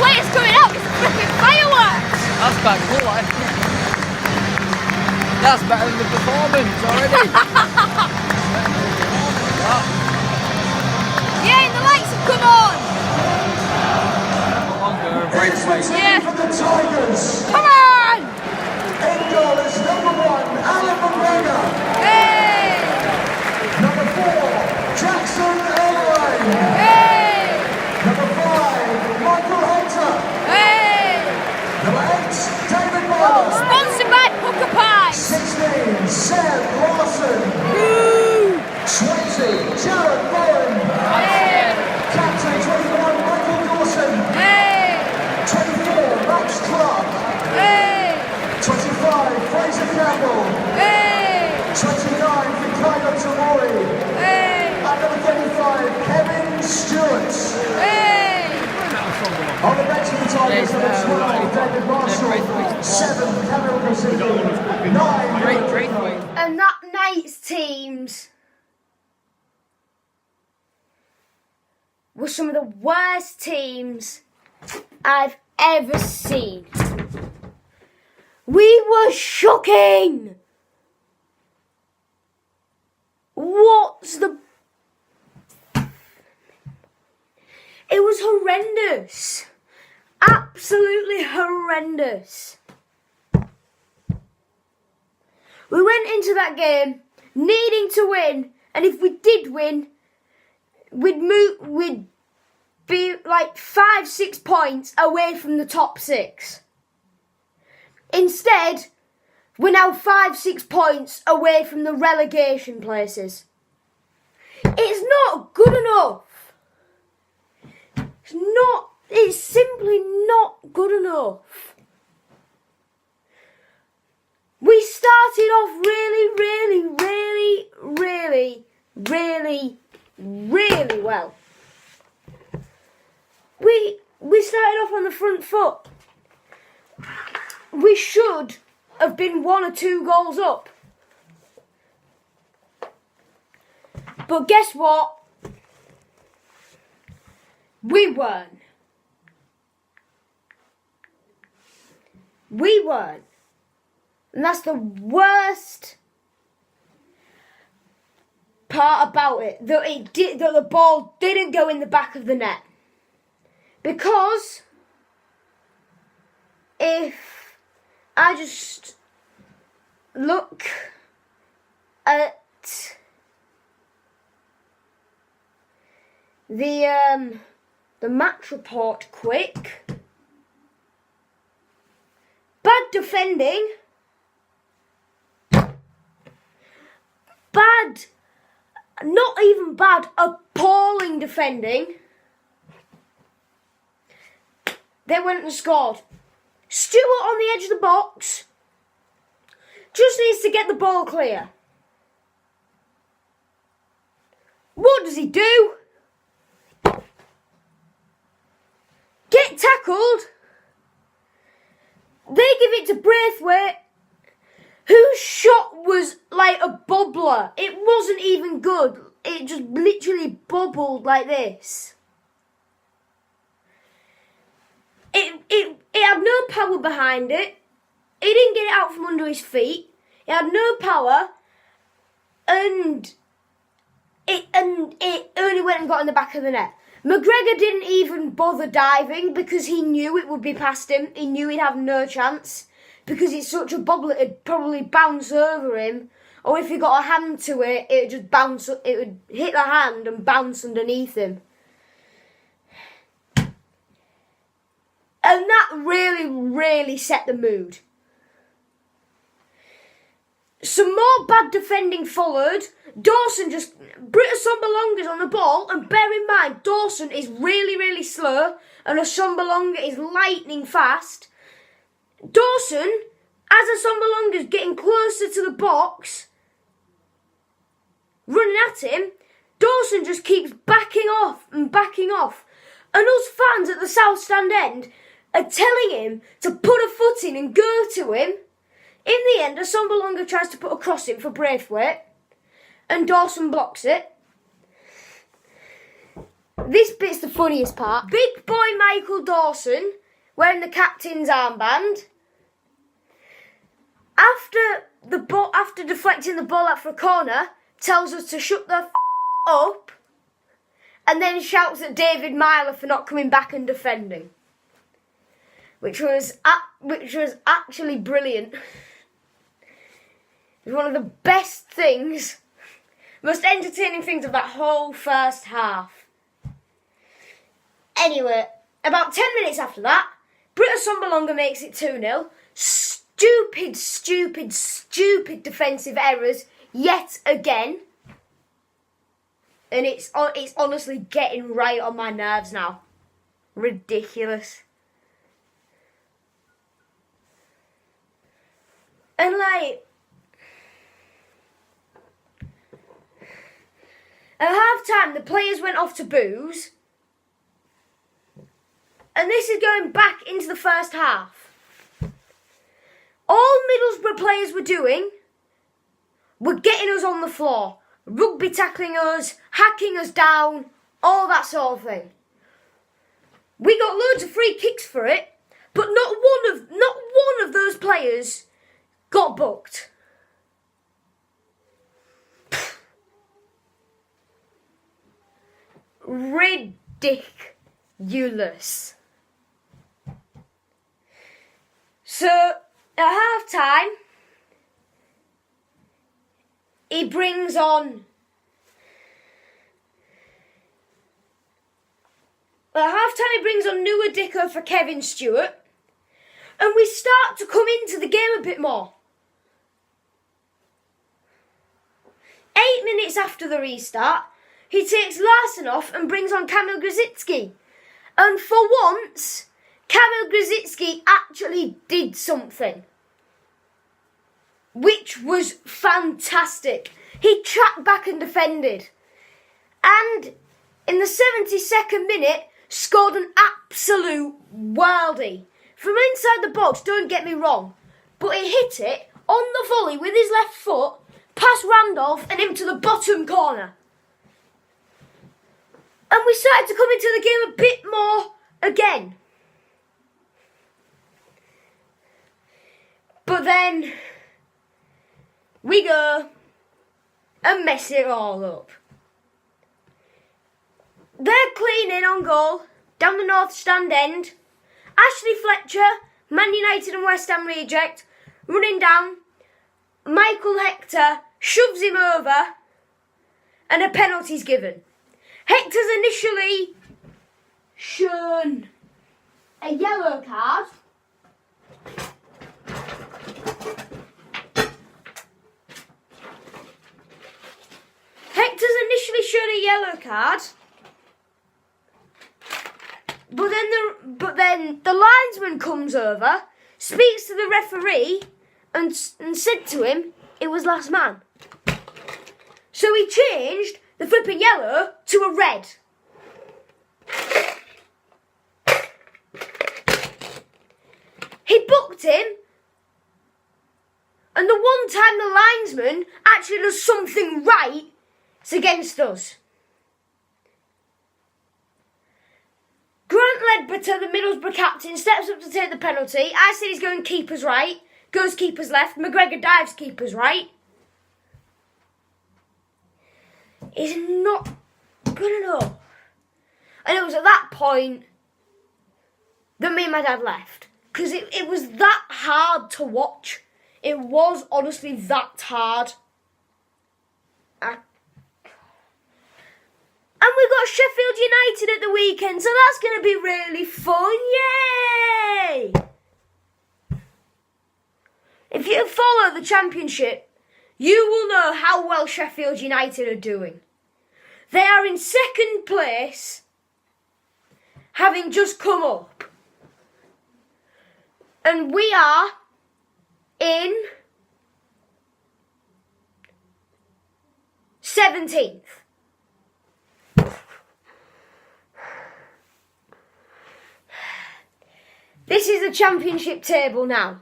light's coming out. It's a flipping fireworks. That's quite cool, eh? That's better than the performance already. Yeah, and the lights have come on. Longer, breakaway. Yeah. For the Tigers. Come on. In goal is number 1, Alan McGregor. Hey. Number 4, Jackson Elway. Hey. Number 5, Michael Hunter. Hey. Number 8, David Barlow. Sponsored by Pucker Pie. 16, Seb Larson. Woo. 20, Jared Bowen. Hey. Captain 21, Michael Dawson. Hey. 24, Max Clark. Hey. 25, Fraser Campbell. Hey. 29, Fikayo Tamori. Hey. And number 35, Kevin Stewart. Hey. On the bench for the Tigers, number 12, David Marshall. 7, Kamil Kosicki. 9, Breakaway. And that night's teams were some of the worst teams I've ever seen. We were shocking. What's the... It was horrendous. Absolutely horrendous. We went into that game needing to win, and if we did win, we'd be like 5-6 points away from the top 6. Instead, we're now 5-6 points away from the relegation places. It's not good enough. It's simply not good enough. We started off really well. We started off on the front foot. We should have been 1 or 2 goals up. But guess what? We weren't. And that's the worst part about it. That the ball didn't go in the back of the net. Because if I just look at the match report quick, bad defending, not even bad, appalling defending. They went and scored. Stewart on the edge of the box just needs to get the ball clear. What does he do? Get tackled. They give it to Braithwaite, whose shot was like a bubbler. It wasn't even good. It just literally bubbled like this. It had no power behind it. He didn't get it out from under his feet. It had no power, and it only went and got in the back of the net. McGregor didn't even bother diving because he knew it would be past him. He knew he'd have no chance because it's such a bubble. It'd probably bounce over him, or if he got a hand to it, it'd just bounce. It would hit the hand and bounce underneath him. And that really set the mood. Some more bad defending followed. Dawson Britta Sombalonga's on the ball, and bear in mind, Dawson is really slow, and Sombalonga is lightning fast. Dawson, as Sombalonga's getting closer to the box, running at him, Dawson just keeps backing off. And us fans at the South Stand end are telling him to put a foot in and go to him. In the end, Sombalonga tries to put a cross in for Braithwaite, and Dawson blocks it. This bit's the funniest part. Big boy Michael Dawson, wearing the captain's armband, after deflecting the ball out for a corner, tells us to shut the up, and then shouts at David Myler for not coming back and defending, which was actually brilliant. It was one of the best things, most entertaining things of that whole first half. Anyway, about 10 minutes after that, Britta Sombalonga makes it 2-0. Stupid defensive errors yet again. And it's honestly getting right on my nerves now. Ridiculous. And like, at half time the players went off to booze. And this is going back into the first half. All Middlesbrough players were doing were getting us on the floor. Rugby tackling us, hacking us down, all that sort of thing. We got loads of free kicks for it, but not one of those players got booked. Ridiculous. So, at half time, he brings on... At half time, he brings on Nua Dicko for Kevin Stewart, and we start to come into the game a bit more. 8 minutes after the restart, he takes Larson off and brings on Kamil Grzycki. And for once, Kamil Grzycki actually did something, which was fantastic. He tracked back and defended. And in the 72nd minute, scored an absolute worldie. From inside the box, don't get me wrong, but he hit it on the volley with his left foot, past Randolph and into the bottom corner. And we started to come into the game a bit more again. But then we go and mess it all up. They're cleaning on goal down the north stand end. Ashley Fletcher, Man United and West Ham reject, running down. Michael Hector shoves him over and a penalty's given. Hector's initially shown a yellow card. Hector's initially shown a yellow card. But then the linesman comes over, speaks to the referee, and said to him it was last man. So he changed the flipping yellow to a red. He booked him, and the one time the linesman actually does something right, it's against us. Grant Ledbetter, the Middlesbrough captain, steps up to take the penalty. I said he's going keeper's right. Goes keeper's left. McGregor dives keeper's right. He's not good enough. And it was at that point that me and my dad left. Because it was that hard to watch. It was honestly that hard. And we've got Sheffield United at the weekend, so that's going to be really fun. Yay! If you follow the Championship, you will know how well Sheffield United are doing. They are in second place, having just come up. And we are in 17th. This is the Championship table now.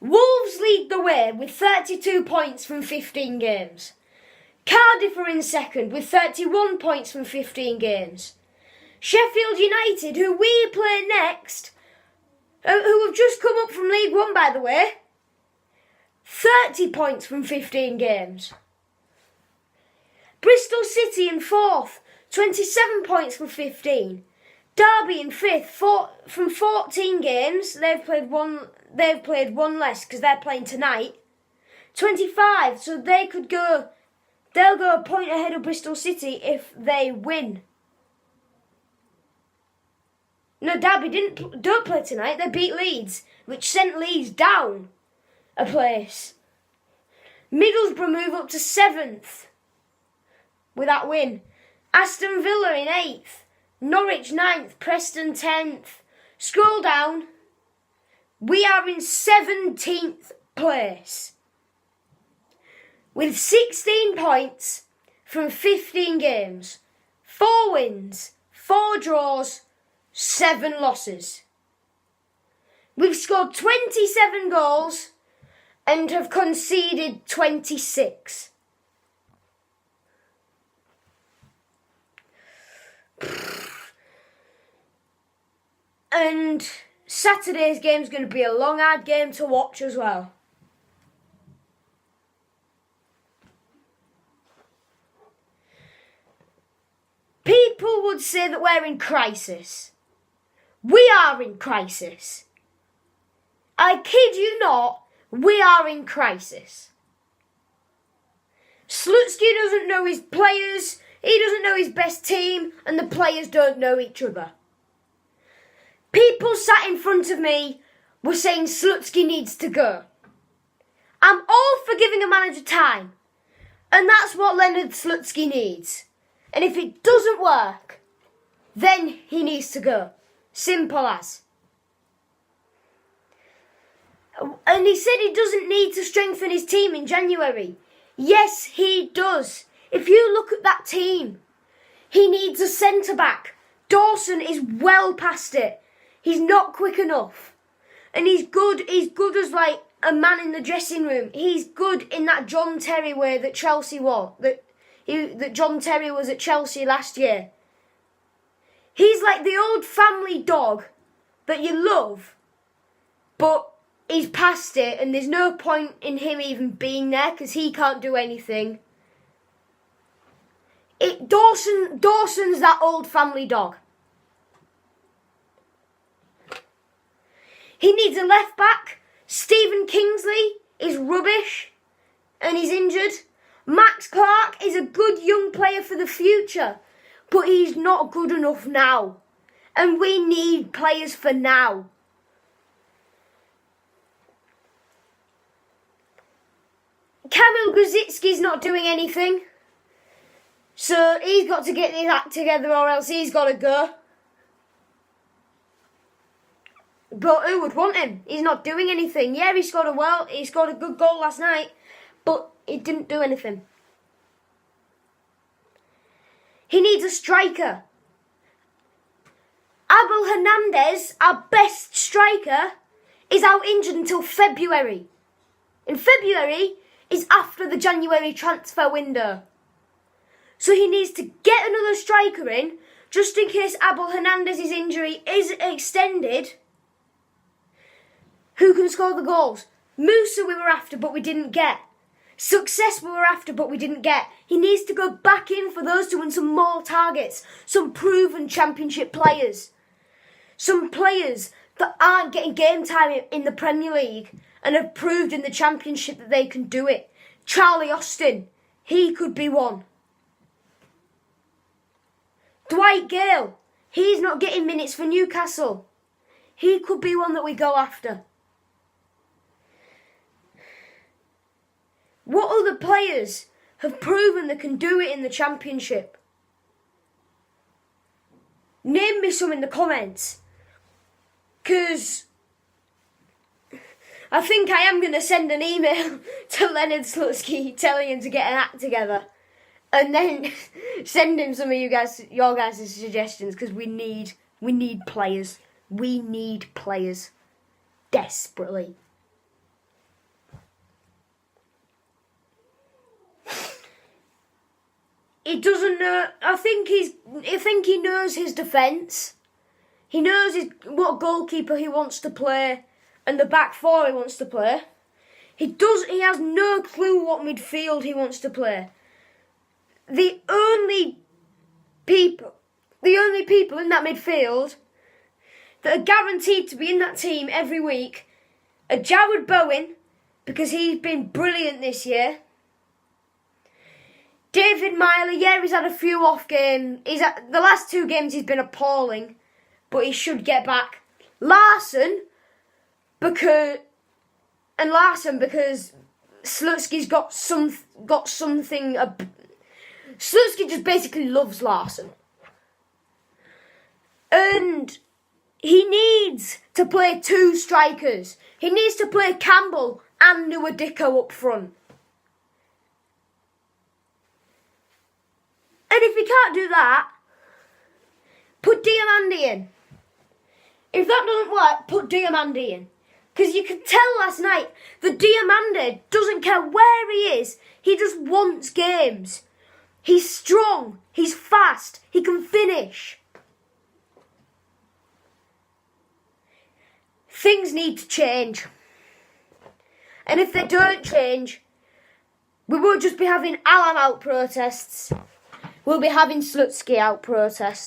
Wolves lead the way with 32 points from 15 games. Cardiff are in second with 31 points from 15 games. Sheffield United, who we play next, who have just come up from League One, by the way, 30 points from 15 games. Bristol City in fourth, 27 points from 15. Derby in fifth, from 14 games. They've played one less because they're playing tonight. 25, so they'll go a point ahead of Bristol City if they win. No, Derby don't play tonight. They beat Leeds, which sent Leeds down a place. Middlesbrough move up to 7th with that win. Aston Villa in 8th. Norwich 9th. Preston 10th. Scroll down. We are in 17th place with 16 points from 15 games. 4 wins, 4 draws, 7 losses. We've scored 27 goals and have conceded 26. And Saturday's game's going to be a long, hard game to watch as well. People would say that we're in crisis. We are in crisis. I kid you not, we are in crisis. Slutsky doesn't know his players, he doesn't know his best team, and the players don't know each other. People sat in front of me were saying Slutsky needs to go. I'm all for giving a manager time, and that's what Leonard Slutsky needs. And if it doesn't work, then he needs to go. Simple as. And he said he doesn't need to strengthen his team in January. Yes, he does. If you look at that team, he needs a centre-back. Dawson is well past it. He's not quick enough. And he's good as like a man in the dressing room. He's good in that John Terry way that Chelsea was. That John Terry was at Chelsea last year. He's like the old family dog that you love, but he's past it and there's no point in him even being there because he can't do anything. Dawson's that old family dog. He needs a left back. Stephen Kingsley is rubbish and he's injured. Max Clark is a good young player for the future, but he's not good enough now. And we need players for now. Kamil Grosicki's not doing anything. So he's got to get his act together or else he's got to go. But who would want him? He's not doing anything. Yeah, he scored a good goal last night, but he didn't do anything. He needs a striker. Abel Hernandez, our best striker, is out injured until February. In February is after the January transfer window. So he needs to get another striker in, just in case Abel Hernandez's injury is extended. Who can score the goals? Musa we were after, but we didn't get. Success we were after, but we didn't get. He needs to go back in for those to win some more targets. Some proven championship players. Some players that aren't getting game time in the Premier League and have proved in the Championship that they can do it. Charlie Austin, he could be one. Dwight Gale, he's not getting minutes for Newcastle. He could be one that we go after. What other players have proven they can do it in the Championship? Name me some in the comments. Because I think I am going to send an email to Leonard Slutsky telling him to get an act together. And then send him some of your guys' suggestions because we need players. We need players. Desperately. he doesn't know. I think he knows his defence. He knows what goalkeeper he wants to play and the back four he wants to play. He has no clue what midfield he wants to play. The only people in that midfield that are guaranteed to be in that team every week are Jared Bowen, because he's been brilliant this year. David Miley, yeah, he's had a few off games. The last 2 games he's been appalling, but he should get back. Larson, because Slutsky's got something. Slutsky just basically loves Larson, and he needs to play 2 strikers. He needs to play Campbell and Nuadicko up front. And if he can't do that, put Diamandi in. If that doesn't work, put Diamandi in. Because you could tell last night that Diamandi doesn't care where he is. He just wants games. He's strong. He's fast. He can finish. Things need to change. And if they don't change, we won't just be having Alan out protests. We'll be having Slutsky out protests.